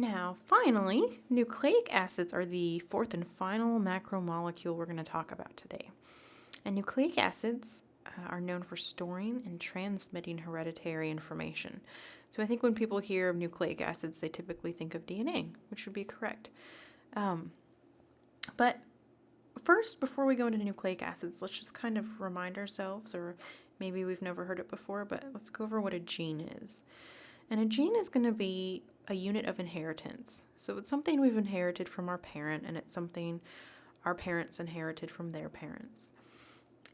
Now, finally, nucleic acids are the fourth and final macromolecule we're going to talk about today. And nucleic acids are known for storing and transmitting hereditary information. So I think when people hear of nucleic acids, they typically think of DNA, which would be correct. But first, before we go into nucleic acids, let's just kind of remind ourselves, or maybe we've never heard it before, but let's go over what a gene is. And a gene is going to be a unit of inheritance. So it's something we've inherited from our parent, and it's something our parents inherited from their parents.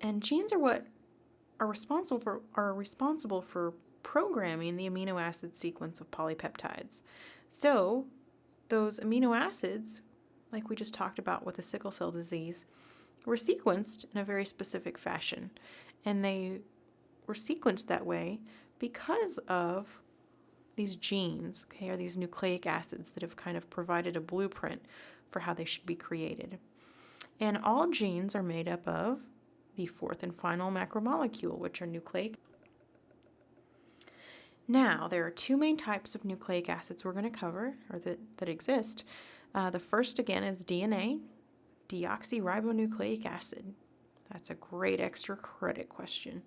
And genes are what are responsible for programming the amino acid sequence of polypeptides. So those amino acids, like we just talked about with the sickle cell disease, were sequenced in a very specific fashion. And they were sequenced that way because of these genes, okay, or these nucleic acids that have kind of provided a blueprint for how they should be created. And all genes are made up of the fourth and final macromolecule, which are nucleic. Now, there are two main types of nucleic acids we're going to cover, or that exist. The first, again, is DNA, deoxyribonucleic acid. That's a great extra credit question.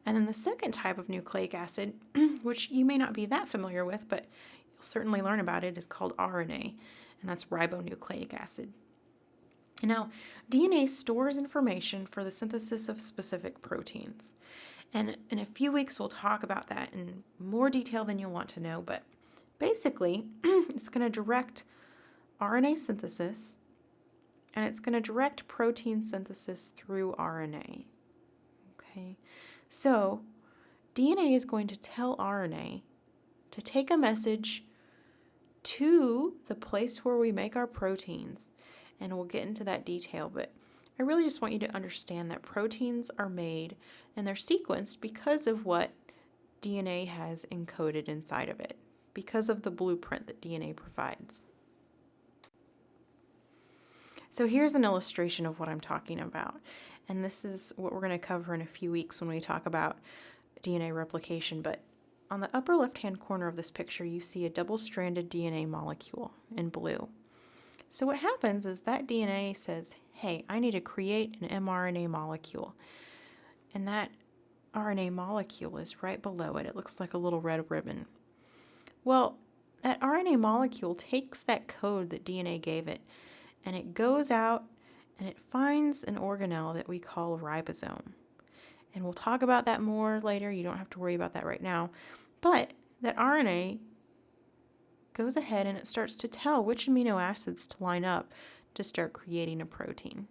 And then the second type of nucleic acid, which you may not be that familiar with, but you'll certainly learn about it, is called RNA, and that's ribonucleic acid. Now, DNA stores information for the synthesis of specific proteins. And in a few weeks, we'll talk about that in more detail than you'll want to know, but basically, it's going to direct RNA synthesis, and it's going to direct protein synthesis through RNA. Okay, so DNA is going to tell RNA to take a message to the place where we make our proteins, and we'll get into that detail, but I really just want you to understand that proteins are made and they're sequenced because of what DNA has encoded inside of it, because of the blueprint that DNA provides. So here's an illustration of what I'm talking about, and this is what we're going to cover in a few weeks when we talk about DNA replication, but on the upper left-hand corner of this picture, you see a double-stranded DNA molecule in blue. So what happens is that DNA says, hey, I need to create an mRNA molecule. And that RNA molecule is right below it. It looks like a little red ribbon. Well, that RNA molecule takes that code that DNA gave it, and it goes out and it finds an organelle that we call a ribosome. And we'll talk about that more later. You don't have to worry about that right now. But that RNA goes ahead and it starts to tell which amino acids to line up to start creating a protein.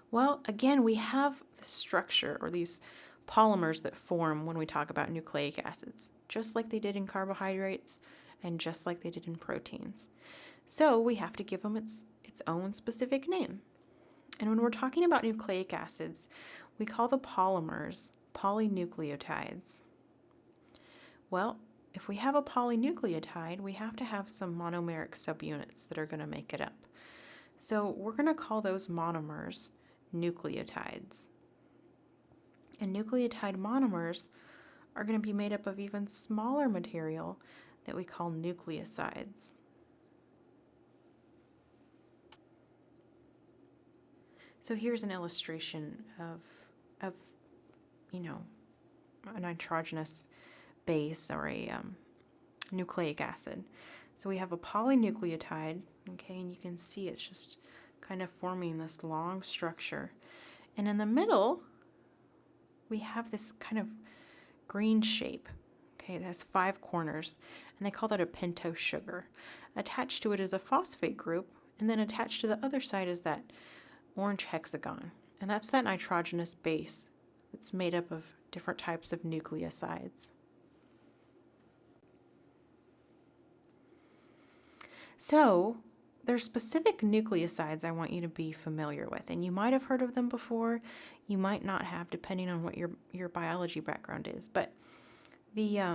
Well, again, we have the structure or these polymers that form when we talk about nucleic acids, just like they did in carbohydrates and just like they did in proteins. So we have to give them its own specific name. And when we're talking about nucleic acids, we call the polymers polynucleotides. Well, if we have a polynucleotide, we have to have some monomeric subunits that are going to make it up. So we're going to call those monomers nucleotides. And nucleotide monomers are going to be made up of even smaller material that we call nucleosides. So here's an illustration of a nitrogenous base or a nucleic acid. So we have a polynucleotide, okay, and you can see it's just kind of forming this long structure. And in the middle, we have this kind of green shape, okay, that has 5 corners, and they call that a pentose sugar. Attached to it is a phosphate group, and then attached to the other side is that orange hexagon, and that's that nitrogenous base that's made up of different types of nucleosides. So there's specific nucleosides I want you to be familiar with, and you might have heard of them before, you might not have, depending on what your biology background is, but there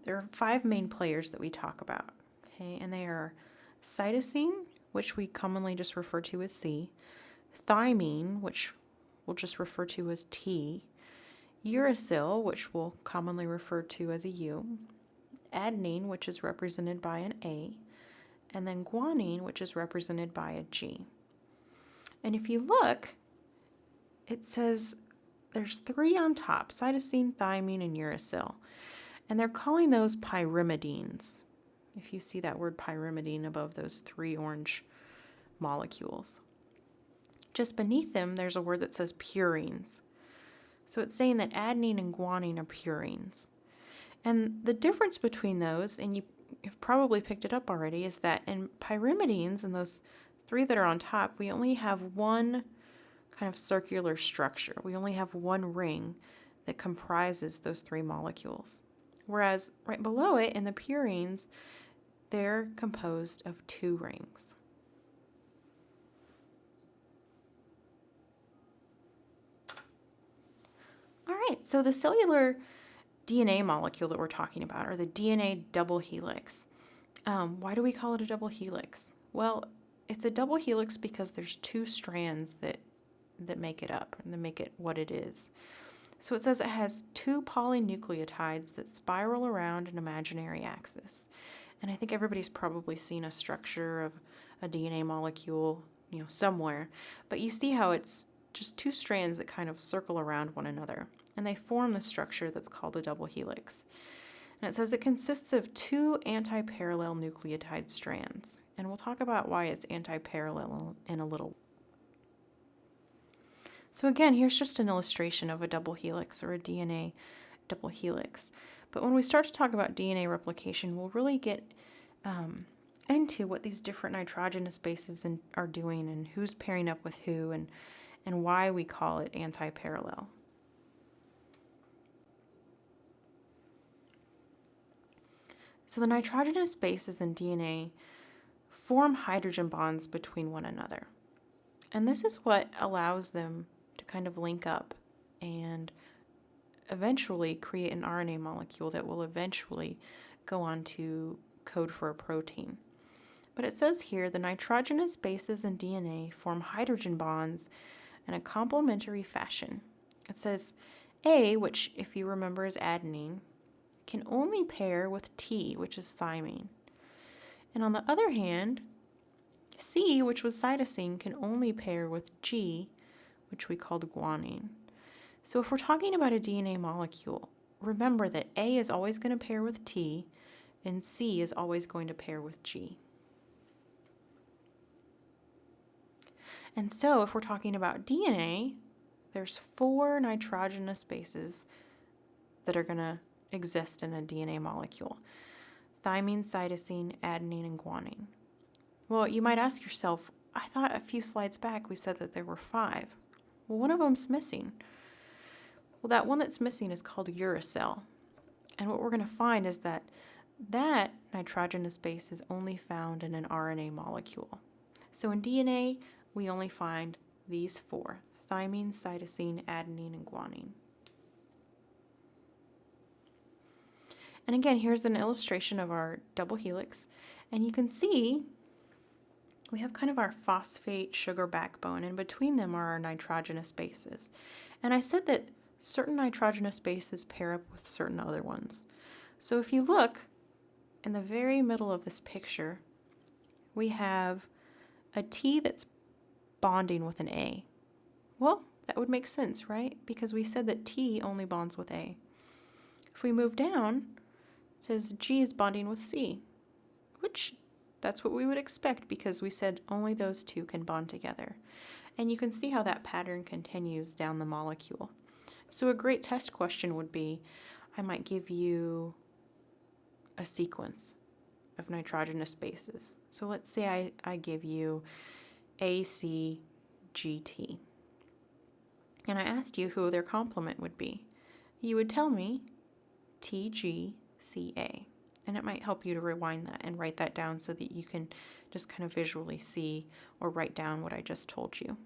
are 5 main players that we talk about, okay, and they are cytosine, which we commonly just refer to as C, thymine, which we'll just refer to as T, uracil, which we'll commonly refer to as a U, adenine, which is represented by an A, and then guanine, which is represented by a G. And if you look, it says there's 3 on top, cytosine, thymine, and uracil. And they're calling those pyrimidines, if you see that word pyrimidine above those 3 orange molecules. Just beneath them, there's a word that says purines. So it's saying that adenine and guanine are purines. And the difference between those, and you've probably picked it up already, is that in pyrimidines, and those 3 that are on top, we only have one kind of circular structure. We only have one ring that comprises those 3 molecules. Whereas right below it in the purines, they're composed of 2 rings. All right, so the cellular DNA molecule that we're talking about, or the DNA double helix. Why do we call it a double helix? Well, it's a double helix because there's 2 strands that make it up and that make it what it is. So it says it has 2 polynucleotides that spiral around an imaginary axis. And I think everybody's probably seen a structure of a DNA molecule, somewhere. But you see how it's just 2 strands that kind of circle around one another. And they form the structure that's called a double helix. And it says it consists of 2 anti-parallel nucleotide strands. And we'll talk about why it's anti-parallel in a little. So again, here's just an illustration of a double helix or a DNA double helix. But when we start to talk about DNA replication, we'll really get into what these different nitrogenous bases are doing and who's pairing up with who and why we call it anti-parallel. So the nitrogenous bases in DNA form hydrogen bonds between one another. And this is what allows them to kind of link up and eventually create an RNA molecule that will eventually go on to code for a protein. But it says here the nitrogenous bases in DNA form hydrogen bonds in a complementary fashion. It says A, which if you remember is adenine, can only pair with T, which is thymine. And on the other hand, C, which was cytosine, can only pair with G, which we called guanine. So if we're talking about a DNA molecule, remember that A is always going to pair with T, and C is always going to pair with G. And so if we're talking about DNA, there's 4 nitrogenous bases that are going to exist in a DNA molecule: thymine, cytosine, adenine, and guanine. Well, you might ask yourself, I thought a few slides back we said that there were 5. Well, one of them's missing. Well, that one that's missing is called uracil. And what we're going to find is that nitrogenous base is only found in an RNA molecule. So in DNA, we only find these 4: thymine, cytosine, adenine, and guanine. And again, here's an illustration of our double helix. And you can see we have kind of our phosphate sugar backbone, and between them are our nitrogenous bases. And I said that certain nitrogenous bases pair up with certain other ones. So if you look in the very middle of this picture, we have a T that's bonding with an A. Well, that would make sense, right? Because we said that T only bonds with A. If we move down, it says G is bonding with C, which that's what we would expect because we said only those 2 can bond together. And you can see how that pattern continues down the molecule. So a great test question would be, I might give you a sequence of nitrogenous bases. So let's say I give you ACGT. And I asked you who their complement would be. You would tell me TGCA. And it might help you to rewind that and write that down so that you can just kind of visually see or write down what I just told you.